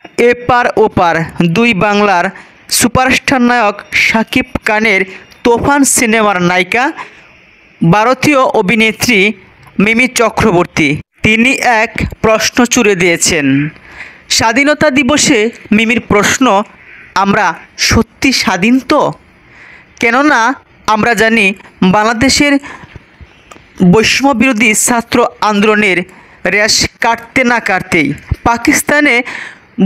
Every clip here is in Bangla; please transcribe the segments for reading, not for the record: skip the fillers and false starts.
এপার ওপার দুই বাংলার সুপারস্টার নায়ক শাকিব খানের তুফান সিনেমার নায়িকা ভারতীয় অভিনেত্রী মিমি চক্রবর্তী। তিনি এক প্রশ্ন ছুড়ে দিয়েছেন। স্বাধীনতা দিবসে মিমির প্রশ্ন, আমরা সত্যি স্বাধীন তো? কেননা আমরা জানি বাংলাদেশের বৈষম্যবিরোধী ছাত্র আন্দোলনের রেশ কাটতে না কাটতেই পাকিস্তানে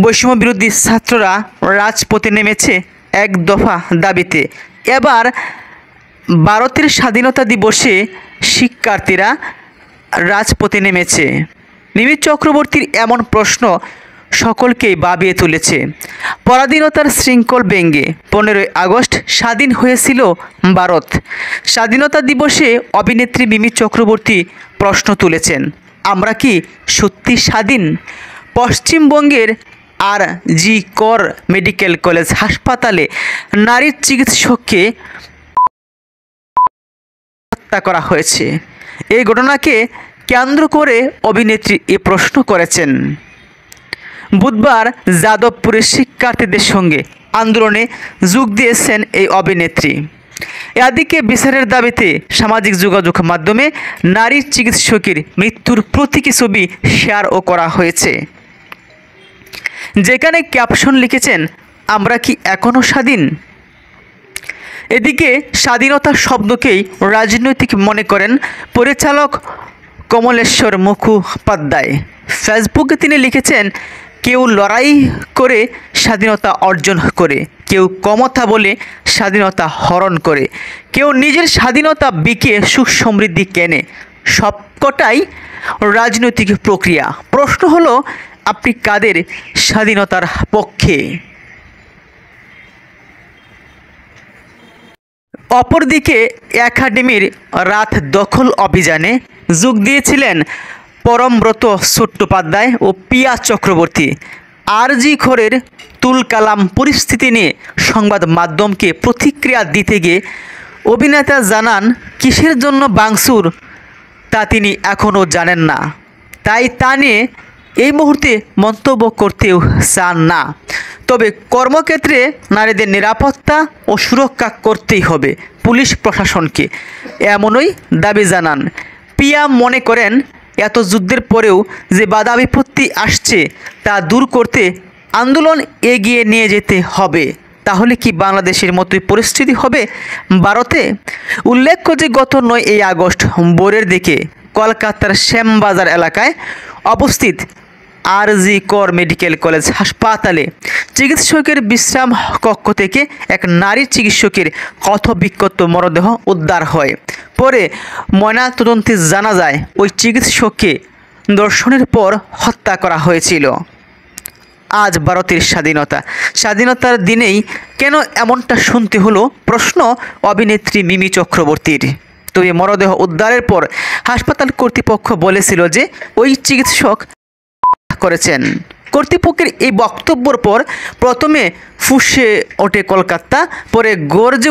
বৈষম্যবিরোধী ছাত্ররা রাজপথে নেমেছে এক দফা দাবিতে। এবার ভারতের স্বাধীনতা দিবসে শিক্ষার্থীরা রাজপথে নেমেছে। মিমি চক্রবর্তীর এমন প্রশ্ন সকলকেই ভাবিয়ে তুলেছে। পরাধীনতার শৃঙ্খল ভেঙে 15ই আগস্ট স্বাধীন হয়েছিল ভারত। স্বাধীনতা দিবসে অভিনেত্রী মিমি চক্রবর্তী প্রশ্ন তুলেছেন, আমরা কি সত্যি স্বাধীন? পশ্চিমবঙ্গের আর.জি. কর মেডিকেল কলেজ হাসপাতালে নারী চিকিৎসককে হত্যা করা হয়েছে। এই ঘটনাকে কেন্দ্র করে অভিনেত্রী এ প্রশ্ন করেছেন। বুধবার যাদবপুরের শিক্ষার্থীদের সঙ্গে আন্দোলনে যোগ দিয়েছেন এই অভিনেত্রী। এদিকে বিচারের দাবিতে সামাজিক যোগাযোগ মাধ্যমে নারী চিকিৎসকের মৃত্যুর প্রতীকী ছবি শেয়ারও করা হয়েছে, যেখানে ক্যাপশন লিখেছেন, আমরা কি এখনও স্বাধীন? এদিকে স্বাধীনতা শব্দকেই রাজনৈতিক মনে করেন পরিচালক কমলেশ্বর মুখোপাধ্যায়। ফেসবুকে তিনি লিখেছেন, কেউ লড়াই করে স্বাধীনতা অর্জন করে, কেউ ক্ষমতা বলে স্বাধীনতা হরণ করে, কেউ নিজের স্বাধীনতা বিকে সুখ সমৃদ্ধি কেনে। সবকটাই রাজনৈতিক প্রক্রিয়া। প্রশ্ন হলো, আপনি কাদের স্বাধীনতার পক্ষে? অপরদিকে একাডেমির রাত দখল অভিযানে যোগ দিয়েছিলেন পরমব্রত চট্টোপাধ্যায় ও পিয়া চক্রবর্তী। আর.জি. করের তুলকালাম পরিস্থিতি নিয়ে সংবাদ মাধ্যমকে প্রতিক্রিয়া দিতে গিয়ে অভিনেতা জানান, কিসের জন্য ভাঙচুর তা তিনি এখনও জানেন না, তাই তা নিয়ে এই মুহূর্তে মন্তব্য করতেও চান না। তবে কর্মক্ষেত্রে নারীদের নিরাপত্তা ও সুরক্ষা করতেই হবে পুলিশ প্রশাসনকে, এমনই দাবি জানান। পিয়া মনে করেন, এত যুদ্ধের পরেও যে বাধা বিপত্তি আসছে তা দূর করতে আন্দোলন এগিয়ে নিয়ে যেতে হবে। তাহলে কি বাংলাদেশের মতোই পরিস্থিতি হবে ভারতে? উল্লেখ্য যে গত 9ই আগস্ট ভোরের দিকে কলকাতার শ্যামবাজার এলাকায় অবস্থিত আর.জি. কর মেডিকেল কলেজ হাসপাতালে চিকিৎসকের বিশ্রাম কক্ষ থেকে এক নারী চিকিৎসকের ক্ষতবিক্ষত মরদেহ উদ্ধার হয়। পরে ময়নাতদন্তে জানা যায়, ওই চিকিৎসককে ধর্ষণের পর হত্যা করা হয়েছিল। আজ ভারতের স্বাধীনতার দিনেই কেন এমনটা শুনতে হলো? প্রশ্ন অভিনেত্রী মিমি চক্রবর্তীর। তবে মরদেহ উদ্ধারের পর হাসপাতাল কর্তৃপক্ষ বলেছিল যে ওই চিকিৎসক করেছেন। কর্তৃপক্ষের এই বক্তব্যের পর প্রথমে ফুঁসে ওঠে কলকাতা, পরে গর্জে